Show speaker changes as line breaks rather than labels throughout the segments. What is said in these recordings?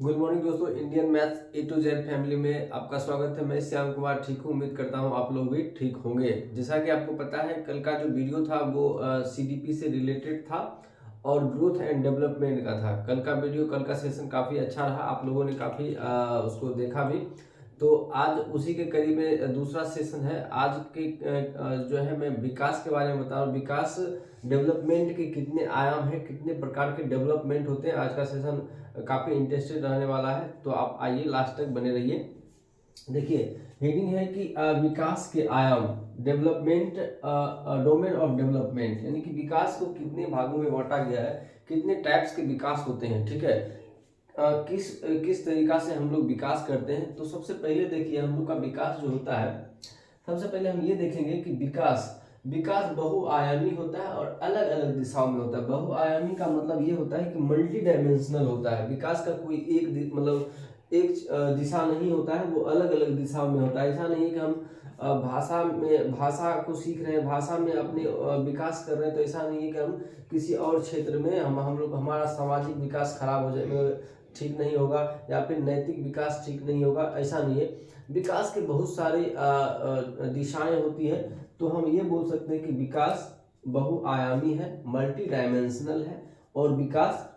Good morning दोस्तों। Indian maths A to Z family में आपका स्वागत है। मैं श्याम कुमार ठीक हूँ। उम्मीद करता हूँ आप लोग भी ठीक होंगे। जैसा कि आपको पता है, कल का जो वीडियो था वो सीडीपी से रिलेटेड था और ग्रोथ एंड डेवलपमेंट का था। कल का सेशन काफ़ी अच्छा रहा, आप लोगों ने काफ़ी उसको देखा भी। तो आज उसी के करीब में दूसरा सेशन है। आज के जो है मैं विकास के बारे में बता रहा हूँ। विकास डेवलपमेंट के कितने आयाम हैं, कितने प्रकार के डेवलपमेंट होते हैं। आज का सेशन काफ़ी इंटरेस्टेड रहने वाला है, तो आप आइए लास्ट तक बने रहिए। देखिए, हेडिंग है कि विकास के आयाम, डेवलपमेंट, डोमेन ऑफ डेवलपमेंट, यानी कि विकास को कितने भागों में बांटा गया है, कितने टाइप्स के विकास होते हैं। ठीक है, किस किस तरीका से हम लोग विकास करते हैं। तो सबसे पहले देखिए, हम लोग का विकास जो होता है, सबसे पहले हम ये देखेंगे कि विकास विकास बहुआयामी होता है और अलग अलग दिशाओं में होता है। बहुआयामी का मतलब ये होता है कि मल्टी डायमेंशनल होता है। विकास का कोई एक दिशा नहीं होता है, वो अलग अलग दिशाओं में होता है। ऐसा नहीं है कि हम भाषा को सीख रहे हैं, भाषा में अपने विकास कर रहे हैं, तो ऐसा नहीं है कि हम किसी और क्षेत्र में हम लोग हमारा सामाजिक विकास खराब हो जाए, ठीक नहीं होगा, या फिर नैतिक विकास ठीक नहीं होगा, ऐसा नहीं है। विकास के बहुत सारी दिशाएं होती है। तो हम ये बोल सकते हैं कि विकास बहुआयामी है, मल्टी डायमेंशनल है, और विकास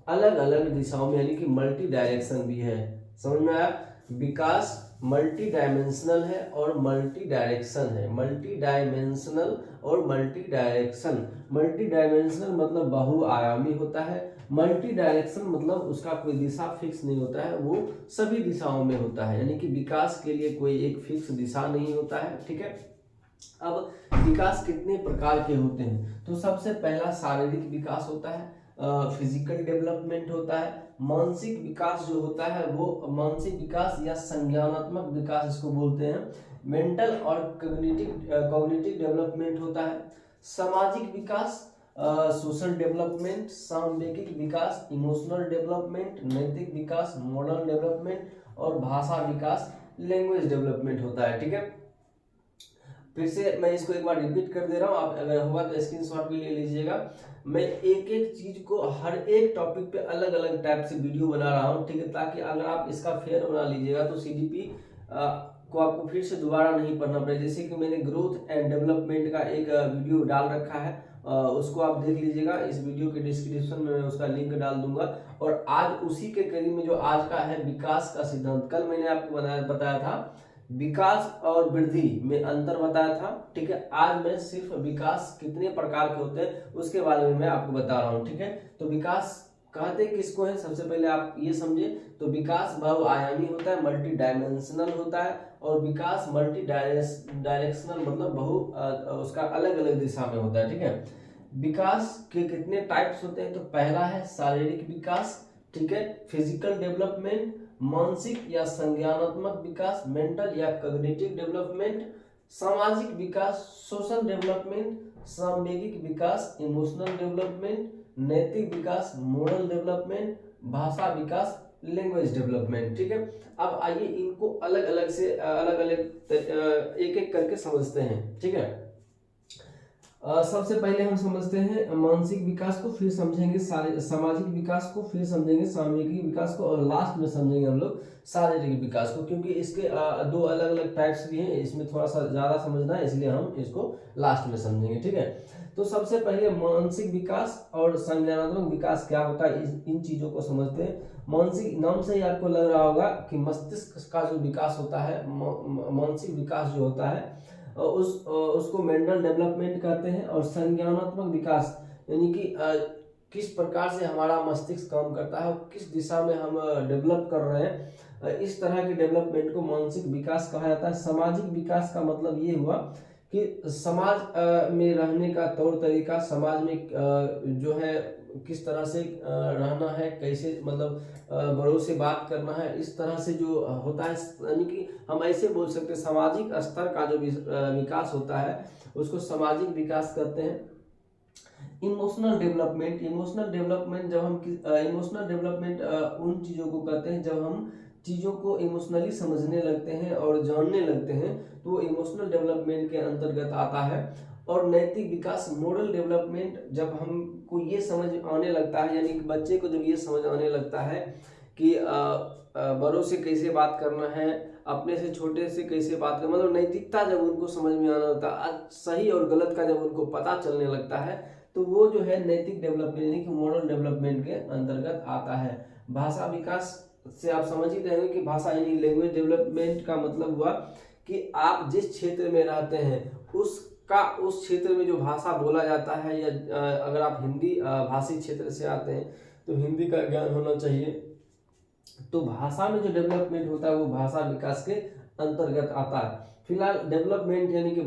अलग अलग दिशाओं में यानी कि मल्टी डायरेक्शन भी है। समझ में आया? विकास मल्टी डायमेंशनल है और मल्टी डायरेक्शन है। मल्टी डायमेंशनल और मल्टी डायरेक्शन। मल्टी डायमेंशनल मतलब बहुआयामी होता है, मल्टी डायरेक्शन मतलब उसका कोई दिशा फिक्स नहीं होता है, वो सभी दिशाओं में होता है। यानी कि विकास के लिए कोई एक फिक्स दिशा नहीं होता है। ठीक है, अब विकास कितने प्रकार के होते हैं। तो सबसे पहला शारीरिक विकास होता है, फिजिकल डेवलपमेंट होता है। मानसिक विकास जो होता है वो मानसिक विकास या संज्ञानात्मक विकास इसको बोलते हैं। मेंटल और कॉग्निटिव डेवलपमेंट होता है। सामाजिक विकास, सोशल डेवलपमेंट। सांवेगिक विकास, इमोशनल डेवलपमेंट। नैतिक विकास, मॉरल डेवलपमेंट। और भाषा विकास, लैंग्वेज डेवलपमेंट होता है। ठीक है, फिर से मैं इसको एक बार रिपीट कर दे रहा हूँ, आप अगर होगा तो स्क्रीनशॉट भी ले लीजिएगा। मैं एक एक चीज को हर एक टॉपिक पे अलग अलग टाइप से वीडियो बना रहा हूँ, ठीक है, ताकि अगर आप इसका फेयर बना लीजिएगा तो सीडीपी को आपको फिर से दोबारा नहीं पढ़ना पड़े। जैसे कि मैंने ग्रोथ एंड डेवलपमेंट का एक वीडियो डाल रखा है, उसको आप देख लीजिएगा। इस वीडियो के डिस्क्रिप्शन में मैं उसका लिंक डाल दूंगा। और आज उसी के करीब में जो आज का है विकास का सिद्धांत, कल मैंने आपको बताया था विकास और वृद्धि में अंतर बताया था। ठीक है, आज मैं सिर्फ विकास कितने प्रकार के होते हैं उसके बारे में मैं आपको बता रहा हूँ। ठीक है, तो विकास कहते किसको है, सबसे पहले आप ये समझे। तो विकास बहुआयामी होता है, मल्टी डायमेंशनल होता है। और विकास मल्टी डायरेक्शनल मतलब उसका अलग अलग दिशा में होता है। ठीक है, विकास के कितने टाइप्स होते हैं। तो पहला है शारीरिक विकास, ठीक है, फिजिकल डेवलपमेंट। मानसिक या संज्ञानात्मक विकास, मेंटल या कॉग्निटिव डेवलपमेंट। सामाजिक विकास, सोशल डेवलपमेंट। सांवेगिक विकास, इमोशनल डेवलपमेंट। नैतिक विकास, मोरल डेवलपमेंट। भाषा विकास, लैंग्वेज डेवलपमेंट। ठीक है, अब आइए इनको अलग अलग से अलग अलग एक एक करके समझते हैं। ठीक है, सबसे पहले हम समझते हैं मानसिक विकास को, फिर समझेंगे सामाजिक विकास को, फिर समझेंगे सांवेगिक विकास को, और लास्ट में समझेंगे हम लोग शारीरिक विकास को। क्योंकि इसके दो अलग अलग टाइप्स भी हैं, इसमें थोड़ा सा ज्यादा समझना है, इसलिए हम इसको लास्ट में समझेंगे। ठीक है, तो सबसे पहले मानसिक विकास और संज्ञानात्मक विकास क्या होता है, इन चीजों को समझते हैं। मानसिक नाम से ही आपको लग रहा होगा कि मस्तिष्क का जो विकास होता है, मानसिक विकास जो होता है उसको मेंटल डेवलपमेंट कहते हैं। और संज्ञानात्मक विकास यानी कि किस प्रकार से हमारा मस्तिष्क काम करता है, किस दिशा में हम डेवलप कर रहे हैं, इस तरह के डेवलपमेंट को मानसिक विकास कहा जाता है। सामाजिक विकास का मतलब ये हुआ कि समाज में रहने का तौर तरीका, समाज में जो है किस तरह से रहना है, कैसे मतलब बड़ों से बात करना है, इस तरह से जो होता है, यानी कि हम ऐसे बोल सकते हैं सामाजिक स्तर का जो विकास होता है उसको सामाजिक विकास कहते हैं। इमोशनल डेवलपमेंट, इमोशनल डेवलपमेंट उन चीज़ों को कहते हैं जब हम चीज़ों को इमोशनली समझने लगते हैं और जानने लगते हैं, तो वो इमोशनल डेवलपमेंट के अंतर्गत आता है। और नैतिक विकास, मोरल डेवलपमेंट, जब हमको ये समझ आने लगता है, यानी कि बच्चे को जब ये समझ आने लगता है कि बड़ों से कैसे बात करना है, अपने से छोटे से कैसे बात करना, मतलब नैतिकता जब उनको समझ में आना लगता है, सही और गलत का जब उनको पता चलने लगता है, तो वो जो है नैतिक डेवलपमेंट यानी कि मोरल डेवलपमेंट के अंतर्गत आता है। भाषा विकास से आप समझ ही रहे कि भाषा यानी लैंग्वेज डेवलपमेंट का मतलब हुआ कि आप जिस क्षेत्र में रहते हैं उस क्षेत्र में जो भाषा बोला जाता है, या अगर आप हिंदी भाषी क्षेत्र से आते हैं तो हिंदी का ज्ञान होना चाहिए। तो भाषा में जो डेवलपमेंट होता है वो भाषा विकास के अंतर्गत आता है। फिलहाल डेवलपमेंट यानी कि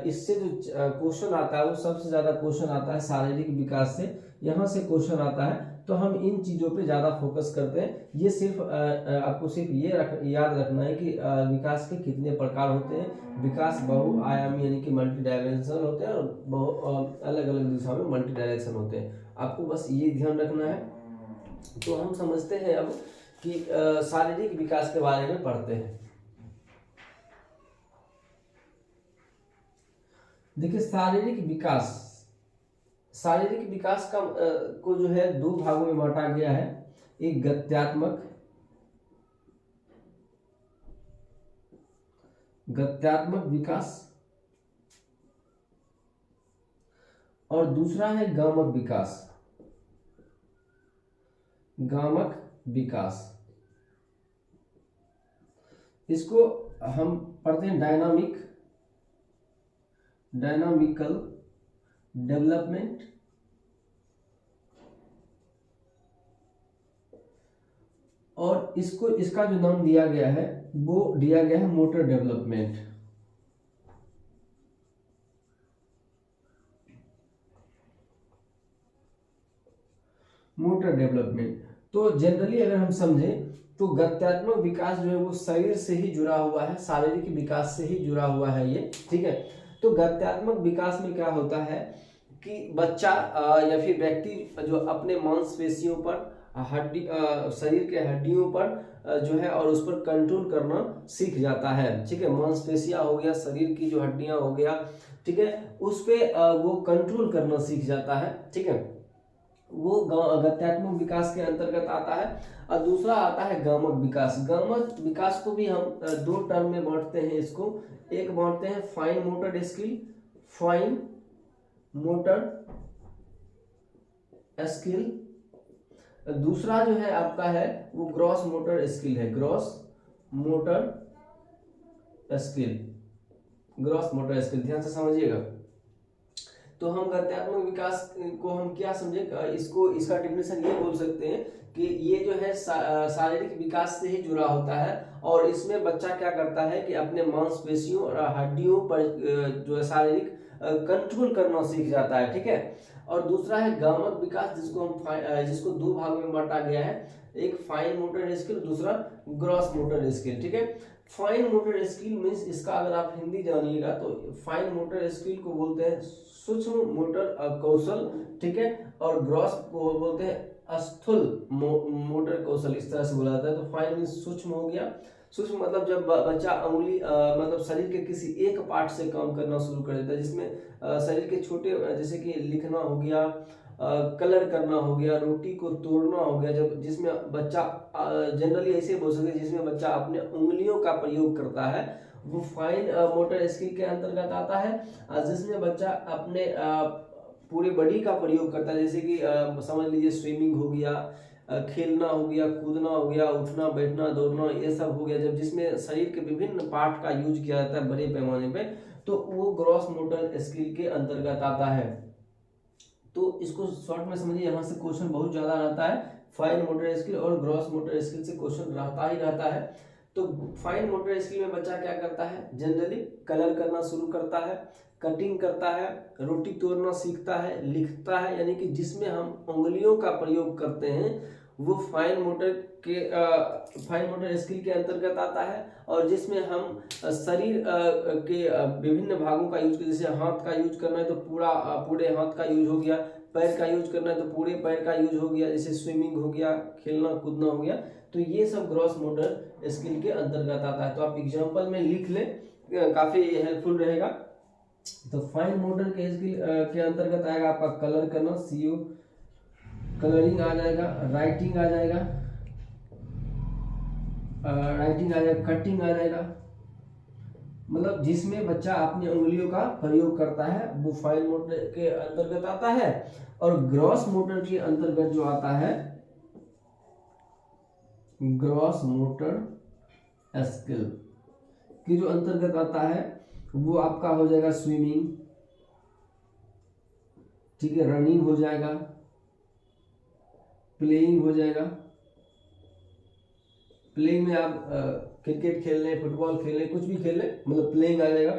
इससे जो क्वेश्चन आता है वो सबसे ज्यादा क्वेश्चन आता है शारीरिक विकास से, यहाँ से क्वेश्चन आता है, तो हम इन चीजों पे ज्यादा फोकस करते हैं। ये सिर्फ आपको सिर्फ ये याद रखना है कि विकास के कितने प्रकार होते हैं। विकास बहुआयामी यानी कि मल्टी डायमेंशनल होते हैं, और अलग अलग दिशा में मल्टी डायरेक्शन होते हैं। आपको बस ये ध्यान रखना है। तो हम समझते हैं अब कि शारीरिक विकास के बारे में पढ़ते हैं। देखिए शारीरिक विकास का को जो है दो भागों में बांटा गया है। एक गत्यात्मक विकास और दूसरा है गामक विकास। इसको हम पढ़ते हैं डायनामिकल डेवलपमेंट और इसका जो नाम दिया गया है वो दिया गया है मोटर डेवलपमेंट। तो जनरली अगर हम समझें तो गत्यात्मक विकास जो है वो शरीर से ही जुड़ा हुआ है, शारीरिक विकास से ही जुड़ा हुआ है ये, ठीक है। तो गत्यात्मक विकास में क्या होता है कि बच्चा या फिर व्यक्ति जो अपने मांसपेशियों पर शरीर के हड्डियों पर जो है और उस पर कंट्रोल करना सीख जाता है, ठीक है। मांसपेशियां हो गया, शरीर की जो हड्डियां हो गया, ठीक है, उस पे वो कंट्रोल करना सीख जाता है, ठीक है। वो गत्यात्मक विकास के अंतर्गत आता है। और दूसरा आता है गामक विकास को भी हम दो टर्म में बांटते हैं इसको। एक बांटते हैं फाइन मोटर स्किल, दूसरा जो है आपका है वो ग्रॉस मोटर स्किल है। ग्रॉस मोटर स्किल ध्यान से समझिएगा। तो हम गत्यात्मक विकास को हम क्या समझे, इसका डेफिनेशन ये बोल सकते हैं कि ये जो है शारीरिक विकास से ही जुड़ा होता है, और इसमें बच्चा क्या करता है कि अपने मांसपेशियों और हड्डियों पर जो है शारीरिक कंट्रोल करना सीख जाता है, ठीक है। और दूसरा है गामक विकास, जिसको दो भागों में बांटा गया है। एक फाइन मोटर स्किल, दूसरा ग्रॉस मोटर स्किल, ठीक है। फाइन मोटर स्किल मीन्स, इसका अगर आप हिंदी जानिएगा तो फाइन मोटर स्किल को बोलते हैं सूक्ष्म मोटर कौशल, ठीक है। और ग्रॉस को बोलते हैं स्थूल मोटर कौशल, इस तरह से बोला जाता है। तो फाइन मीन्स सूक्ष्म हो गया। सूक्ष्म मतलब जब बच्चा उंगली मतलब शरीर के किसी एक पार्ट से काम करना शुरू कर देता है, जिसमें शरीर के छोटे, जैसे कि लिखना हो गया, कलर करना हो गया, रोटी को तोड़ना हो गया, जिसमें बच्चा जनरली ऐसे बोल सकते हैं जिसमें बच्चा अपने उंगलियों का प्रयोग करता है, वो फाइन मोटर स्किल के अंतर्गत आता है। जिसमें बच्चा अपने पूरे बॉडी का प्रयोग करता है, जैसे कि समझ लीजिए स्विमिंग हो गया, खेलना हो गया, कूदना हो गया, उठना बैठना दौड़ना, ये सब हो गया। जब जिसमें शरीर के विभिन्न पार्ट का यूज किया जाता है बड़े पैमाने पे, तो वो ग्रॉस मोटर स्किल के अंतर्गत आता है। तो इसको शॉर्ट में समझिए, यहाँ से क्वेश्चन बहुत ज्यादा रहता है। फाइन मोटर स्किल और ग्रॉस मोटर स्किल से क्वेश्चन रहता ही रहता है। तो फाइन मोटर स्किल में बच्चा क्या करता है, जनरली कलर करना शुरू करता है, कटिंग करता है, रोटी तोड़ना सीखता है, लिखता है, यानी कि जिसमें हम उंगलियों का प्रयोग करते हैं वो फाइन मोटर स्किल के अंतर्गत आता है। और जिसमें हम शरीर के विभिन्न भागों का यूज, जैसे हाथ का यूज करना है तो पूरे हाथ का यूज हो गया, पैर का यूज करना है तो पूरे पैर का यूज हो गया, जैसे स्विमिंग हो गया, खेलना कूदना हो गया। तो ये सब ग्रॉस मोटर स्किल के अंतर्गत आता है। तो आप एग्जांपल में लिख लें, काफी हेल्पफुल रहेगा। तो फाइन मोटर के स्किल के अंतर्गत आएगा आपका कलर करना, कलरिंग आ जाएगा, राइटिंग आ जाएगा, राइटिंग आ जाएगा, कटिंग आ जाएगा, मतलब जिसमें बच्चा अपनी उंगलियों का प्रयोग करता है वो फाइन मोटर के अंतर्गत आता है। और ग्रॉस मोटर के अंतर्गत जो आता है, ग्रॉस मोटर स्किल की जो अंतर्गत आता है वो आपका हो जाएगा स्विमिंग, ठीक है, रनिंग हो जाएगा, प्लेइंग हो जाएगा। प्लेइंग में आप क्रिकेट खेल लें, फुटबॉल खेल लें, कुछ भी खेल लें, मतलब प्लेइंग आ जाएगा।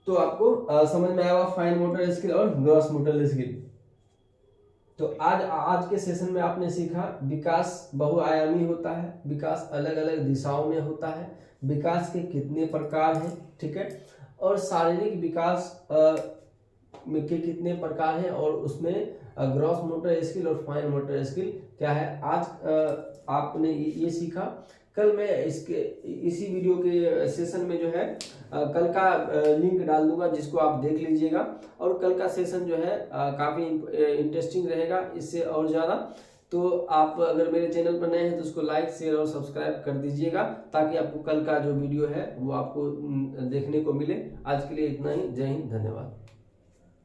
तो आपको समझ में आएगा फाइन मोटर स्किल और ग्रॉस मोटर स्किल। तो आज के सेशन में आपने सीखा विकास बहुआयामी होता है, विकास अलग अलग दिशाओं में होता है, विकास के कितने प्रकार हैं, ठीक है, और शारीरिक विकास के कितने प्रकार हैं, और उसमें ग्रॉस मोटर स्किल और फाइन मोटर स्किल क्या है। आज आपने ये सीखा। कल मैं इसी वीडियो के सेशन में जो है कल का लिंक डाल दूंगा, जिसको आप देख लीजिएगा। और कल का सेशन जो है काफ़ी इंटरेस्टिंग रहेगा इससे और ज़्यादा। तो आप अगर मेरे चैनल पर नए हैं तो उसको लाइक, शेयर और सब्सक्राइब कर दीजिएगा, ताकि आपको कल का जो वीडियो है वो आपको देखने को मिले। आज के लिए इतना ही। जय हिंद, धन्यवाद।